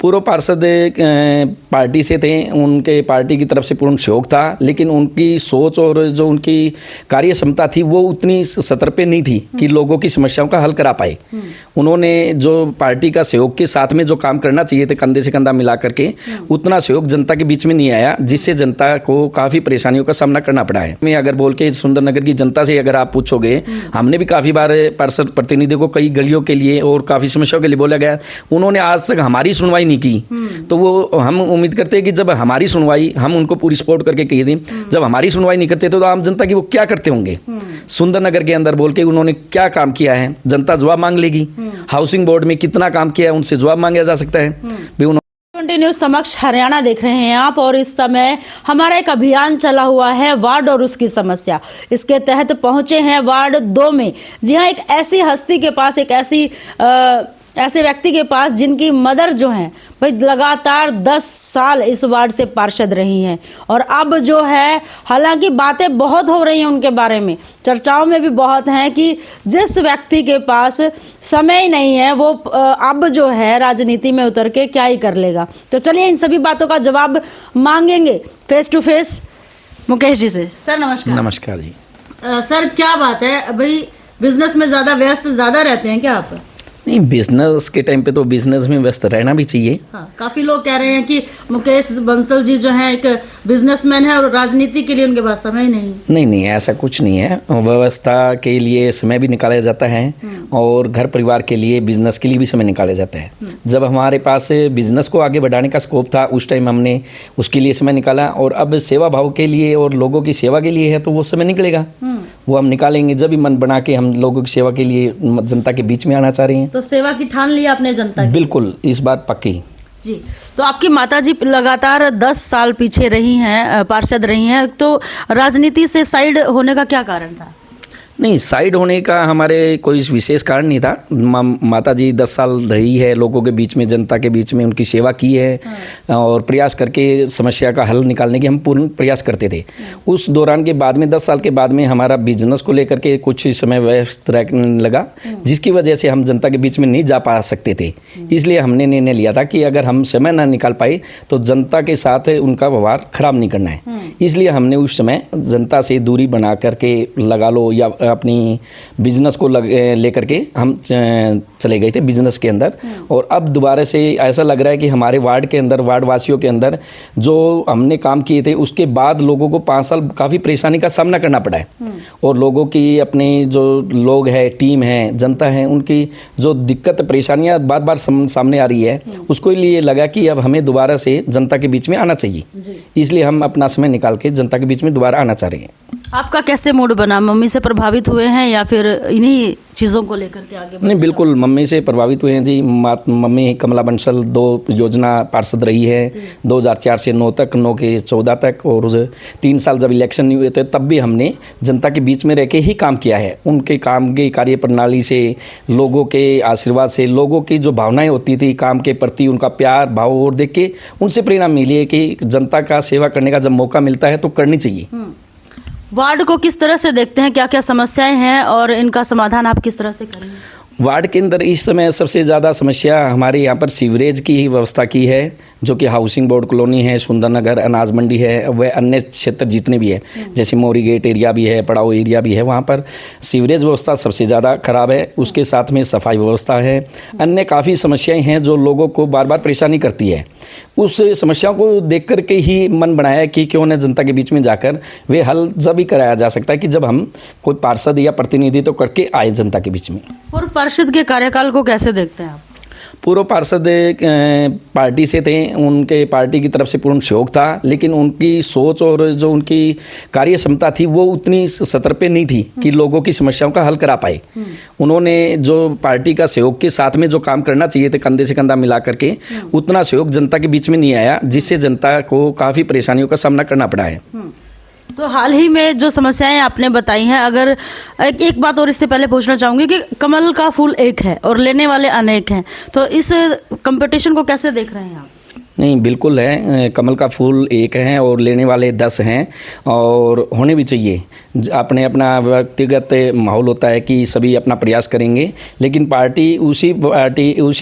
पूर्व पार्षद पार्टी से थे, उनके पार्टी की तरफ से पूर्ण सहयोग था, लेकिन उनकी सोच और जो उनकी कार्य क्षमता थी वो उतनी सतर पे नहीं थी कि लोगों की समस्याओं का हल करा पाए। उन्होंने जो पार्टी का सहयोग के साथ में जो काम करना चाहिए थे कंधे से कंधा मिला करके, उतना सहयोग जनता के बीच में नहीं आया, जिससे जनता को काफ़ी परेशानियों का सामना करना पड़ा है। मैं अगर बोल के सुंदरनगर की जनता से अगर आप पूछोगे, हमने भी काफ़ी बार पार्षद प्रतिनिधि को कई गलियों के लिए और काफ़ी समस्याओं के लिए बोला गया, उन्होंने आज तक हमारी सुनवाई नहीं की। तो वो हम उम्मीद करते हैं कि जब हमारी सुनवाई, हम उनको पूरी सपोर्ट करके कही थी, जब हमारी सुनवाई नहीं करते तो आम जनता की वो क्या करते होंगे। सुंदरनगर के अंदर बोल के उन्होंने क्या काम किया है, जनता जवाब मांग लेगी। हाउसिंग बोर्ड में कितना काम किया है, उनसे जवाब मांगा जा सकता है। न्यूज़ समक्ष हरियाणा देख रहे हैं आप, और इस समय हमारा एक अभियान चला हुआ है वार्ड और उसकी समस्या। इसके तहत पहुंचे हैं वार्ड 2 में। जी हाँ, एक ऐसी हस्ती के पास, एक ऐसे व्यक्ति के पास जिनकी मदर जो हैं भाई लगातार 10 साल इस वार्ड से पार्षद रही हैं, और अब जो है हालांकि बातें बहुत हो रही हैं उनके बारे में, चर्चाओं में भी बहुत हैं कि जिस व्यक्ति के पास समय ही नहीं है वो अब जो है राजनीति में उतर के क्या ही कर लेगा। तो चलिए इन सभी बातों का जवाब मांगेंगे face to face Mukesh ji से। सर नमस्कार। नमस्कार जी। सर क्या बात है भाई, बिजनेस में ज़्यादा रहते हैं क्या आप? नहीं, बिजनेस के टाइम पे तो बिजनेस में व्यस्त रहना भी चाहिए। हाँ, काफी लोग कह रहे हैं कि मुकेश बंसल जी जो हैं एक बिजनेसमैन है और राजनीति के लिए उनके पास समय नहीं। नहीं, ऐसा कुछ नहीं है। व्यवस्था के लिए समय भी निकाला जाता है और घर परिवार के लिए, बिजनेस के लिए भी समय निकाला जाता है। जब हमारे पास बिजनेस को आगे बढ़ाने का स्कोप था उस टाइम हमने उसके लिए समय निकाला, और अब सेवा भाव के लिए और लोगों की सेवा के लिए है तो वो समय निकलेगा, वो हम निकालेंगे। जब भी मन बना के हम लोगों की सेवा के लिए जनता के बीच में आना चाह रहे हैं। तो सेवा की ठान ली आपने जनता की? बिल्कुल, इस बार पक्की जी। तो आपकी माताजी लगातार 10 साल पीछे रही हैं, पार्षद रही हैं, तो राजनीति से साइड होने का क्या कारण था? नहीं, साइड होने का हमारे कोई विशेष कारण नहीं था। माता जी 10 साल रही है लोगों के बीच में, जनता के बीच में उनकी सेवा की है, और प्रयास करके समस्या का हल निकालने की हम पूर्ण प्रयास करते थे। उस दौरान के बाद में 10 साल के बाद में हमारा बिजनेस को लेकर के कुछ समय व्यस्त रहने लगा, जिसकी वजह से हम जनता के बीच में नहीं जा पा सकते थे। इसलिए हमने निर्णय लिया था कि अगर हम समय ना निकाल पाए तो जनता के साथ उनका व्यवहार खराब नहीं करना है। इसलिए हमने उस समय जनता से दूरी बना करके लगा लो या अपनी बिजनेस को लेकर के हम चले गए थे बिजनेस के अंदर। और अब दोबारा से ऐसा लग रहा है कि हमारे वार्ड के अंदर, वार्ड वासियों के अंदर जो हमने काम किए थे उसके बाद लोगों को 5 साल काफ़ी परेशानी का सामना करना पड़ा है, और लोगों की अपने जो लोग हैं, टीम है, जनता है, उनकी जो दिक्कत परेशानियां बार बार सामने आ रही है, उसको लिए लगा कि अब हमें दोबारा से जनता के बीच में आना चाहिए। इसलिए हम अपना समय निकाल के जनता के बीच में दोबारा आना चाह रहे हैं। आपका कैसे मूड बना? मम्मी से प्रभावित हुए हैं या फिर इन्हीं चीज़ों को लेकर के आगे? नहीं, बिल्कुल मम्मी से प्रभावित हुए हैं जी। मम्मी कमला बंसल 2 योजना पार्षद रही है, 2004 से 9 तक, 9 के 14 तक, और 3 साल जब इलेक्शन नहीं हुए थे तब भी हमने जनता के बीच में रह के ही काम किया है। उनके काम की कार्य प्रणाली से, लोगों के आशीर्वाद से, लोगों की जो भावनाएं होती थी काम के प्रति, उनका प्यार भाव, और देख के उनसे प्रेरणा मिली है कि जनता का सेवा करने का जब मौका मिलता है तो करनी चाहिए। वार्ड को किस तरह से देखते हैं, क्या क्या समस्याएं हैं और इनका समाधान आप किस तरह से करेंगे? वार्ड के अंदर इस समय सबसे ज़्यादा समस्या हमारे यहाँ पर सीवरेज की ही व्यवस्था की है, जो कि हाउसिंग बोर्ड कॉलोनी है, सुंदरनगर, अनाज मंडी है, वह अन्य क्षेत्र जितने भी है, जैसे मोरी गेट एरिया भी है, पड़ाव एरिया भी है, वहाँ पर सीवरेज व्यवस्था सबसे ज़्यादा खराब है। उसके साथ में सफाई व्यवस्था है, अन्य काफ़ी समस्याएं हैं जो लोगों को बार बार परेशानी करती है। उस समस्याओं को देख कर के ही मन बनाया कि क्यों न जनता के बीच में जाकर वे हल जब ही कराया जा सकता है कि जब हम कोई पार्षद या प्रतिनिधि तो करके आए जनता के बीच में। पूर्व पार्षद के कार्यकाल को कैसे देखते हैं आप? पूर्व पार्षद पार्टी से थे, उनके पार्टी की तरफ से पूर्ण सहयोग था, लेकिन उनकी सोच और जो उनकी कार्य क्षमता थी वो उतनी सतर पे नहीं थी कि लोगों की समस्याओं का हल करा पाए। उन्होंने जो पार्टी का सहयोग के साथ में जो काम करना चाहिए थे कंधे से कंधा मिला करके, उतना सहयोग जनता के बीच में नहीं आया, जिससे जनता को काफ़ी परेशानियों का सामना करना पड़ा है। तो हाल ही में जो समस्याएं आपने बताई हैं, अगर एक बात और इससे पहले पूछना चाहूँगी कि कमल का फूल एक है और लेने वाले अनेक हैं, तो इस कंपटीशन को कैसे देख रहे हैं आप? नहीं, बिल्कुल है। कमल का फूल एक है और लेने वाले 10 हैं और होने भी चाहिए। अपने अपना व्यक्तिगत माहौल होता है कि सभी अपना प्रयास करेंगे, लेकिन पार्टी उसी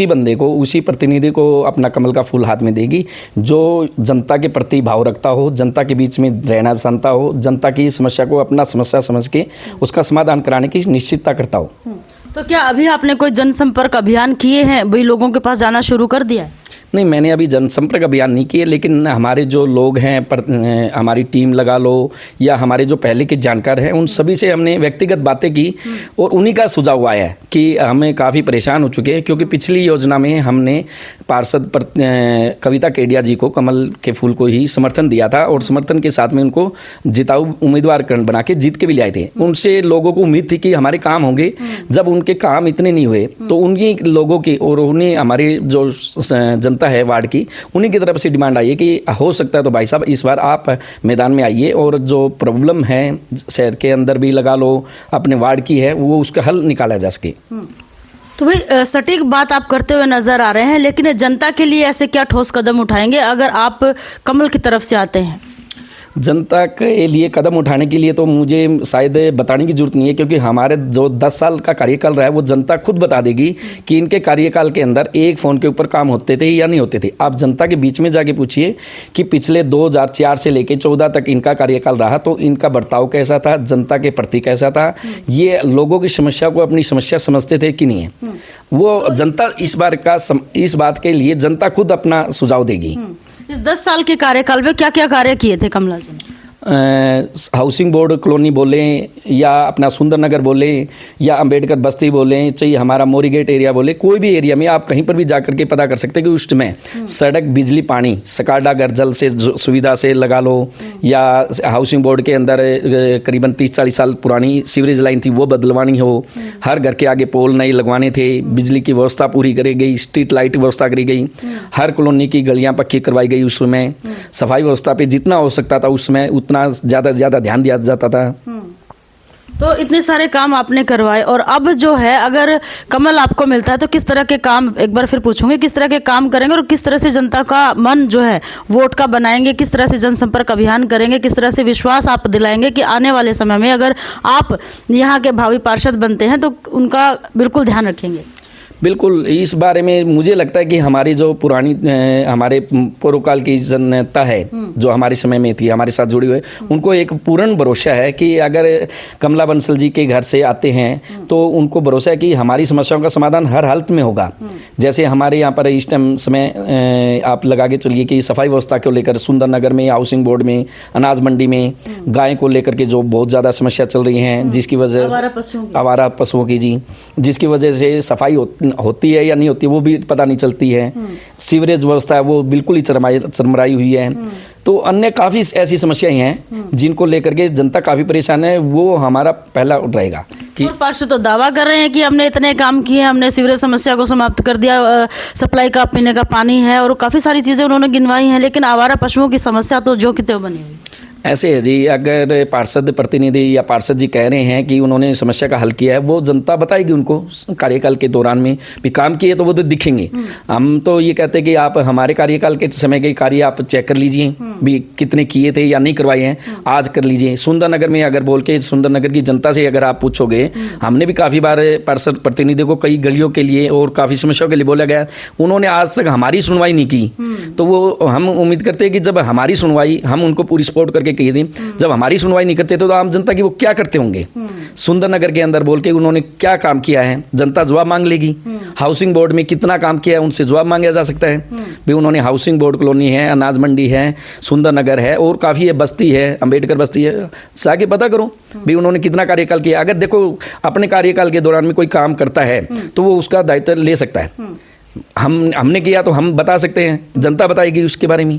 बंदे को, उसी प्रतिनिधि को अपना कमल का फूल हाथ में देगी जो जनता के प्रति भाव रखता हो, जनता के बीच में रहना जानता हो, जनता की समस्या को अपना समस्या समझ के उसका समाधान कराने की निश्चितता करता हो। तो क्या अभी आपने कोई जनसंपर्क अभियान किए हैं, भाई लोगों के पास जाना शुरू कर दिया है? नहीं, मैंने अभी जनसंपर्क अभियान नहीं किए, लेकिन हमारे जो लोग हैं, हमारी टीम लगा लो या हमारे जो पहले के जानकार हैं, उन सभी से हमने व्यक्तिगत बातें की और उन्हीं का सुझाव आया है कि हमें काफ़ी परेशान हो चुके हैं, क्योंकि पिछली योजना में हमने पार्षद कविता केडिया जी को कमल के फूल को ही समर्थन दिया था और समर्थन के साथ में उनको जिताऊ उम्मीदवार बना के जीत के भी लाए थे। उनसे लोगों को उम्मीद थी कि हमारे काम होंगे। जब उनके काम इतने नहीं हुए तो उन्हीं लोगों की और उन्हें हमारे जो जनता है वार्ड की, उन्हीं की तरफ से डिमांड आई है कि हो सकता है तो भाई साहब इस बार आप मैदान में आइए और जो प्रॉब्लम है शहर के अंदर भी लगा लो, अपने वार्ड की है, वो उसका हल निकाला जा सके। तो भाई सटीक बात आप करते हुए नजर आ रहे हैं, लेकिन जनता के लिए ऐसे क्या ठोस कदम उठाएंगे अगर आप कमल की तरफ से आते हैं? जनता के लिए कदम उठाने के लिए तो मुझे शायद बताने की जरूरत नहीं है, क्योंकि हमारे जो 10 साल का कार्यकाल रहा है वो जनता खुद बता देगी कि इनके कार्यकाल के अंदर एक फ़ोन के ऊपर काम होते थे या नहीं होते थे। आप जनता के बीच में जाके पूछिए कि पिछले 2004 से लेकर 14 तक इनका कार्यकाल रहा तो इनका बर्ताव कैसा था, जनता के प्रति कैसा था, ये लोगों की समस्या को अपनी समस्या समझते थे कि नहीं है। वो जनता इस बात के लिए जनता खुद अपना सुझाव देगी। इस 10 साल के कार्यकाल में क्या क्या कार्य किए थे कमला जी ने? हाउसिंग बोर्ड कॉलोनी बोले या अपना सुंदर नगर बोले या अंबेडकर बस्ती बोले, चाहे हमारा मोरी गेट एरिया बोले, कोई भी एरिया में आप कहीं पर भी जा करके पता कर सकते हैं कि उस समय सड़क, बिजली, पानी, सकाडा घर जल से सुविधा से लगा लो, या हाउसिंग बोर्ड के अंदर करीबन 30-40 साल पुरानी सीवरेज लाइन थी वो बदलवानी हो, हर घर के आगे पोल नए लगवाने थे, बिजली की व्यवस्था पूरी करी गई, स्ट्रीट लाइट व्यवस्था करी गई, हर कॉलोनी की गलियाँ पक्की करवाई गई। उस समय सफाई व्यवस्था पे जितना हो सकता था उस समय उतना ज़्यादा ध्यान दिया जाता था। तो इतने सारे काम आपने करवाए, और अब जो है अगर कमल आपको मिलता है तो किस तरह के काम, एक बार फिर पूछूंगी, किस तरह के काम करेंगे और किस तरह से जनता का मन जो है वोट का बनाएंगे, किस तरह से जनसंपर्क अभियान करेंगे, किस तरह से विश्वास आप दिलाएंगे कि आने वाले समय में अगर आप यहाँ के भावी पार्षद बनते हैं तो उनका बिल्कुल ध्यान रखेंगे? बिल्कुल, इस बारे में मुझे लगता है कि हमारी जो पुरानी हमारे पूर्व काल की जनता है जो हमारे समय में थी, हमारे साथ जुड़ी हुई, उनको एक पूर्ण भरोसा है कि अगर कमला बंसल जी के घर से आते हैं तो उनको भरोसा है कि हमारी समस्याओं का समाधान हर हालत में होगा। जैसे हमारे यहाँ पर इस टाइम समय आप लगा के चलिए कि सफाई व्यवस्था को लेकर सुंदर नगर में, हाउसिंग बोर्ड में, अनाज मंडी में गाय को लेकर के जो बहुत ज़्यादा समस्या चल रही हैं, जिसकी वजह से आवारा पशुओं की जी, जिसकी वजह से सफाई होती है या नहीं होती वो भी पता नहीं चलती है। सीवरेज व्यवस्था है वो बिल्कुल ही चरमराई हुई है। तो अन्य काफ़ी ऐसी समस्याएं हैं जिनको लेकर के जनता काफ़ी परेशान है। वो हमारा पहला रहेगा कि पार्षद तो दावा कर रहे हैं कि हमने इतने काम किए, हमने सीवरेज समस्या को समाप्त कर दिया, सप्लाई का पीने का पानी है और काफ़ी सारी चीज़ें उन्होंने गिनवाई हैं, लेकिन आवारा पशुओं की समस्या तो जो कि त्यों बनी हुई। ऐसे है जी, अगर पार्षद प्रतिनिधि या पार्षद जी कह रहे हैं कि उन्होंने समस्या का हल किया है, वो जनता बताएगी उनको कार्यकाल के दौरान में भी काम किए तो वो तो दिखेंगे। हम तो ये कहते हैं कि आप हमारे कार्यकाल के समय के कार्य आप चेक कर लीजिए भी कितने किए थे या नहीं करवाए हैं, आज कर लीजिए। सुंदर नगर में अगर बोल के सुंदर नगर की जनता से अगर आप पूछोगे, हमने भी काफ़ी बार पार्षद प्रतिनिधि को कई गलियों के लिए और काफ़ी समस्याओं के लिए बोला गया, उन्होंने आज तक हमारी सुनवाई नहीं की। तो वो हम उम्मीद करते हैं कि जब हमारी सुनवाई, हम उनको पूरी सपोर्ट करके कही थी, जब हमारी सुनवाई नहीं करते तो आम जनता की वो क्या करते होंगे। सुंदर नगर के अंदर बोल के उन्होंने क्या काम किया है, जनता जवाब मांग लेगी। हाउसिंग बोर्ड में कितना काम किया है उनसे जवाब मांगा जा सकता है भी। उन्होंने हाउसिंग बोर्ड कॉलोनी है, अनाज मंडी है, सुंदर नगर है और काफ़ी है, बस्ती है, अंबेडकर बस्ती है, जाके पता करो भी उन्होंने कितना कार्यकाल किया। अगर देखो अपने कार्यकाल के दौरान में कोई काम करता है तो वो उसका दायित्व ले सकता है। हमने किया तो हम बता सकते हैं, जनता बताएगी उसके बारे में।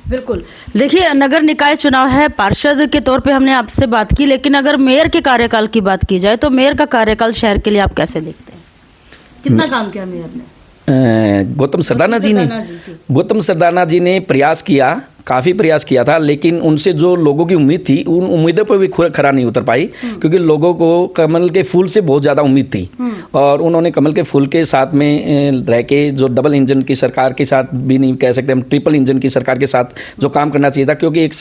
बिल्कुल। देखिए, नगर निकाय चुनाव है, पार्षद के तौर पे हमने आपसे बात की, लेकिन अगर मेयर के कार्यकाल की बात की जाए तो मेयर का कार्यकाल शहर के लिए आप कैसे देखते हैं? कितना काम किया मेयर ने? गौतम सरदाना जी ने प्रयास किया काफ़ी प्रयास किया था, लेकिन उनसे जो लोगों की उम्मीद थी उन उम्मीदों पर भी खरा नहीं उतर पाई, क्योंकि लोगों को कमल के फूल से बहुत ज़्यादा उम्मीद थी। और उन्होंने कमल के फूल के साथ में रह के जो डबल इंजन की सरकार के साथ भी नहीं कह सकते हम, ट्रिपल इंजन की सरकार के साथ जो काम करना चाहिए था, क्योंकि एक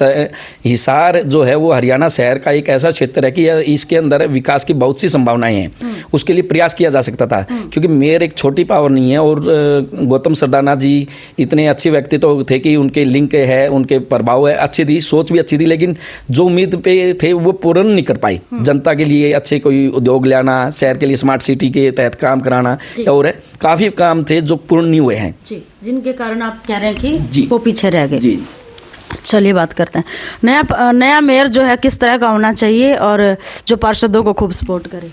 हिसार जो है वो हरियाणा शहर का एक ऐसा क्षेत्र है कि इसके अंदर विकास की बहुत सी संभावनाएं हैं, उसके लिए प्रयास किया जा सकता था। क्योंकि मेयर एक छोटी पावर नहीं है, और गौतम सरदाना जी इतने अच्छे व्यक्ति तो थे कि उनके लिंक है, उनके प्रभाव है, अच्छी थी, सोच भी अच्छी थी, लेकिन जो उम्मीद पे थे वो पूर्ण नहीं कर पाई। जनता के लिए अच्छे कोई उद्योग लाना, शहर के लिए स्मार्ट सिटी के तहत काम कराना, और काफ़ी काम थे जो पूर्ण नहीं हुए हैं जी, जिनके कारण आप कह रहे हैं कि जी, वो पीछे रह गए। जी। चलिए बात करते हैं, नया मेयर जो है किस तरह का होना चाहिए और जो पार्षदों को खूब सपोर्ट करे।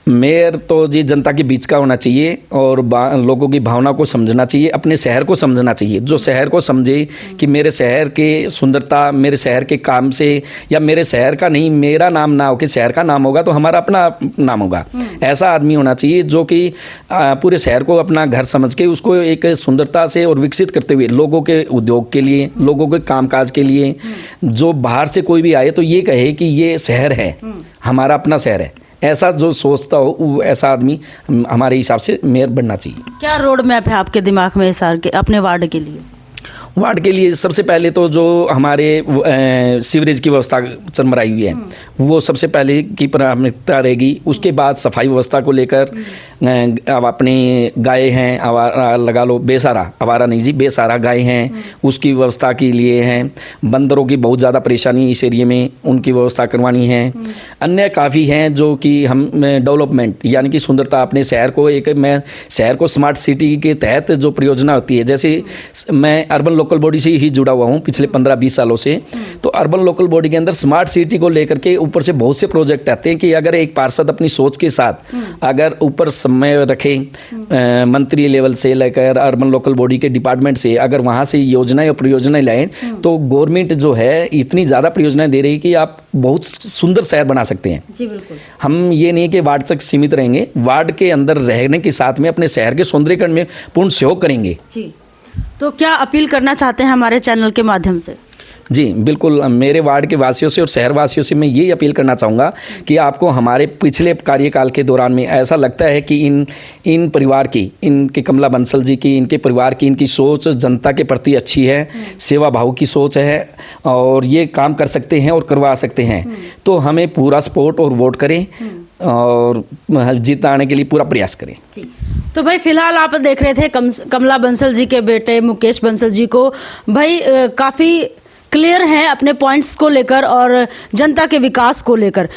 मेयर तो जी जनता के बीच का होना चाहिए, और लोगों की भावना को समझना चाहिए, अपने शहर को समझना चाहिए। जो शहर को समझे कि मेरे शहर के सुंदरता, मेरे शहर के काम से, या मेरे शहर का नहीं मेरा नाम ना हो कि शहर का नाम होगा तो हमारा अपना नाम होगा, ऐसा आदमी होना चाहिए जो कि पूरे शहर को अपना घर समझ के उसको एक सुंदरता से और विकसित करते हुए लोगों के उद्योग के लिए, लोगों के कामकाज के लिए, जो बाहर से कोई भी आए तो ये कहे कि ये शहर है, हमारा अपना शहर है, ऐसा जो सोचता हो वो ऐसा आदमी हमारे हिसाब से मेयर बनना चाहिए। क्या रोड मैप है आपके दिमाग में हिसार के अपने वार्ड के लिए? वार्ड के लिए सबसे पहले तो जो हमारे सीवरेज की व्यवस्था चरमराई हुई है वो सबसे पहले की प्राथमिकता रहेगी। उसके बाद सफाई व्यवस्था को लेकर अब अपनी गाय हैं, आवारा लगा लो, बेसहारा, आवारा नहीं जी, बेसहारा गाय हैं, उसकी व्यवस्था के लिए हैं। बंदरों की बहुत ज़्यादा परेशानी इस एरिए में, उनकी व्यवस्था करवानी है। अन्य काफ़ी हैं जो कि हम डेवलपमेंट यानी कि सुंदरता अपने शहर को मैं शहर को स्मार्ट सिटी के तहत जो परियोजना होती है, जैसे मैं अर्बन लोकल बॉडी से ही जुड़ा हुआ हूँ पिछले 15-20 सालों से, तो अर्बन लोकल बॉडी के अंदर स्मार्ट सिटी को लेकर के ऊपर से बहुत से प्रोजेक्ट आते हैं कि अगर एक पार्षद अपनी सोच के साथ अगर ऊपर समय रखे, मंत्री लेवल से लेकर अर्बन लोकल बॉडी के डिपार्टमेंट से अगर वहाँ से योजनाएं और परियोजनाएं लाएं, तो गवर्नमेंट जो है इतनी ज़्यादा परियोजनाएं दे रही है कि आप बहुत सुंदर शहर बना सकते हैं। जी बिल्कुल। हम ये नहीं कि वार्ड तक सीमित रहेंगे, वार्ड के अंदर रहने के साथ में अपने शहर के सौंदर्यीकरण में पूर्ण सहयोग करेंगे। जी, तो क्या अपील करना चाहते हैं हमारे चैनल के माध्यम से? जी बिल्कुल, मेरे वार्ड के वासियों से और शहर वासियों से मैं यही अपील करना चाहूँगा कि आपको हमारे पिछले कार्यकाल के दौरान में ऐसा लगता है कि इन परिवार की, इनके कमला बंसल जी की, इनके परिवार की, इनकी सोच जनता के प्रति अच्छी है, सेवा भाव की सोच है, और ये काम कर सकते हैं और करवा सकते हैं, तो हमें पूरा सपोर्ट और वोट करें और जीताने के लिए पूरा प्रयास करें। जी, तो भाई फिलहाल आप देख रहे थे कमला बंसल जी के बेटे मुकेश बंसल जी को। भाई काफ़ी क्लियर हैं अपने पॉइंट्स को लेकर और जनता के विकास को लेकर,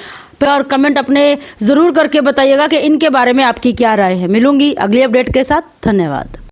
और कमेंट अपने ज़रूर करके बताइएगा कि इनके बारे में आपकी क्या राय है। मिलूंगी अगली अपडेट के साथ, धन्यवाद।